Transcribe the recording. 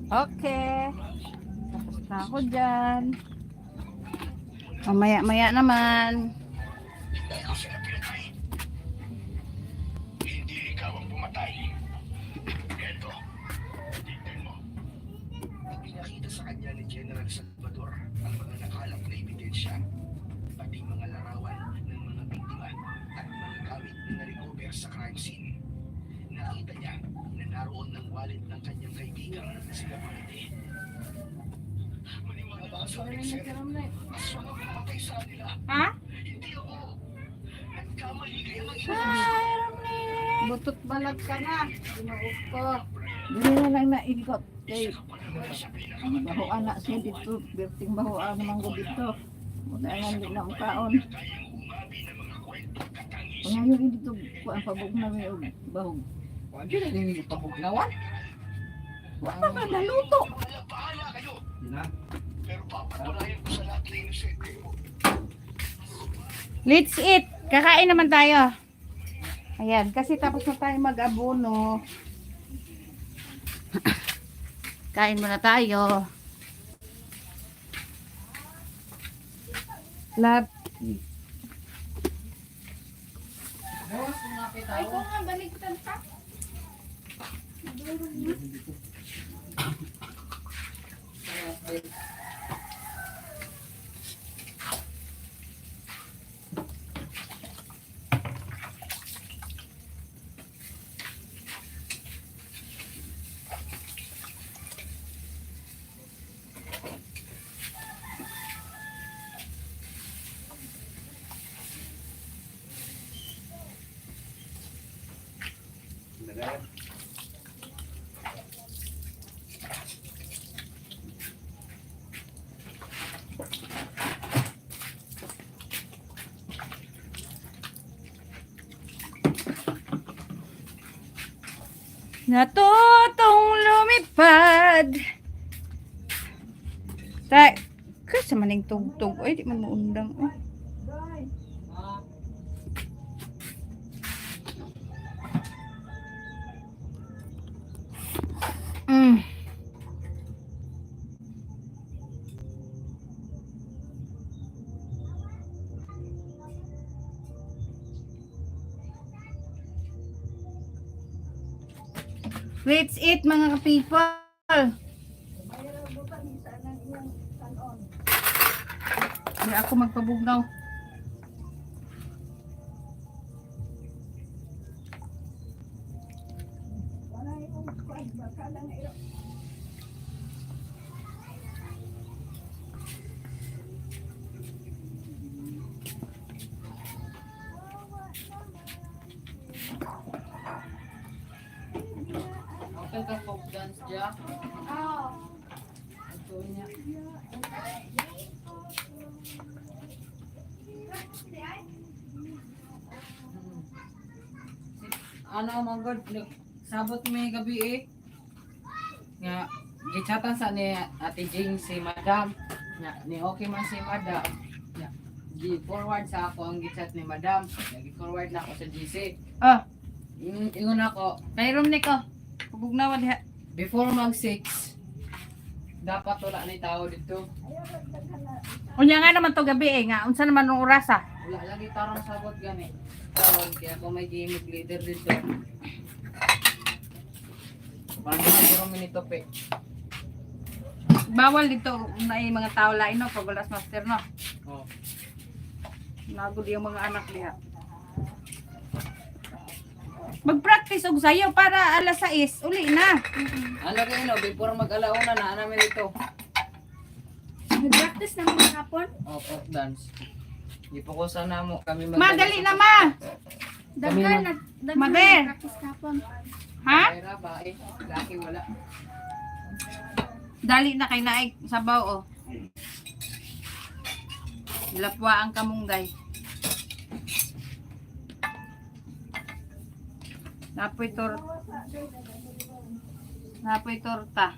Okay. Tapos na ako dyan. Mamaya-maya naman. Hindi ikaw ang pumatay. Eto, tignan mo. Pinakita sa kanya ni General Salvador ang mga nakalap na ebidensya, pati mga larawan ng mga biktima at mga gamit na na-recover sa crime scene. Nakita niya na naroon ng wallet ng kanyang kaibigan si Kapatid. Maniwala ka sa akin, sir. Aswang ang pumatay sa nila. Ha? Hindi ako. Nagkamali kayo ng Hi, Ramli! Butot balag ka na. Sinuot ko. Hindi na lang naikot. Kay, baho anak siya dito. Berting baho naman ko dito. Muna nga din na ang kaon. Ngayon dito ko ang pabog na may baho. Hindi na din yung pabugnawan. Wala pa naluto. Bahala kayo. Na. Pero papatunayan ko sa lahat na inosente mo. Let's eat. Kakain naman tayo. Ayan, kasi tapos na tayo mag-abono. Kain muna tayo. Love. Ay, kung nga baligtad ka. Natutong lumipad. Tay, kasi maning tugtog. Ay, di man maundang. Oh. Mm. Let's eat mga people. Hindi ako magpabugnaw. Okay ka folk dance dyan. Ito niya. Ano mga god, sabot may gabi eh. Nga, gichatan sa ni Ate Jing si Madam. Nga, ni okay man si Madam. Nga, gi-forward sa ako ang gichat ni Madam. Nga, gi-forward na ako sa GC. Ah, Ingon ako, mayroon ni ko. Pabugnawan diha. before mag 6, dapat wala na tao dito. Unya nga naman to gabi eh nga. Unsa naman ng oras ah? Wala lagi tarong sagot gani. Karon kaya kung may gimmick leader dito. Parang siguro minito pe. Bawal dito na mga tao lain no pag wala sa master no. Oh. Nagod yung mga anak diha. Mag-practice og sayo para alas 6 uli na. Ano kayo no, before mag-alauna na namin dito. Mag-practice na mga kapon. Oh, folk dance. Di po ko sana mo kami Madali na ma. Kami na. Mother. Practice kapon. Ha? Pera ba eh, laki wala. Dali na kay naik sabaw oh. Lapwa ang kamunggay. Napoy torta.